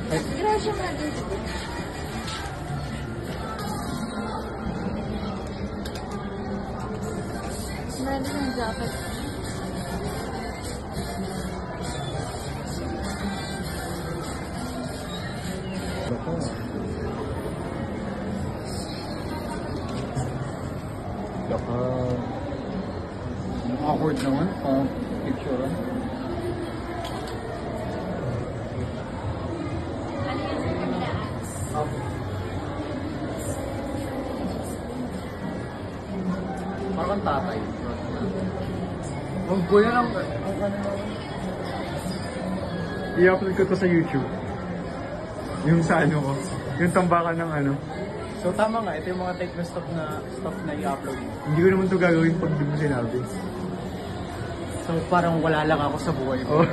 Grasya natin. Meron yung jacket. Baka awkward naman. Picture. Parang tatay. Magbuya lang. I-upload ko to sa YouTube. Yung sa ano ko. Yung tambakan ng ano. So tama nga, ito yung mga take na stuff na i-upload. Hindi ko naman to gagawin pag di mo sinabi. So parang wala lang ako sa buhay ko. Oh.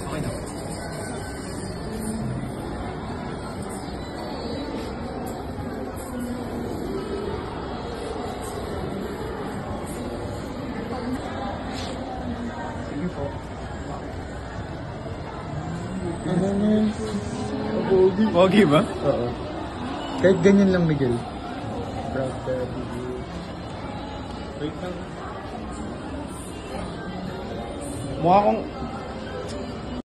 Okay na. Sige po. Pogi ba? Oo. Kahit ganyan lang, Miguel. Proud daddy. Wait lang. Mukha akong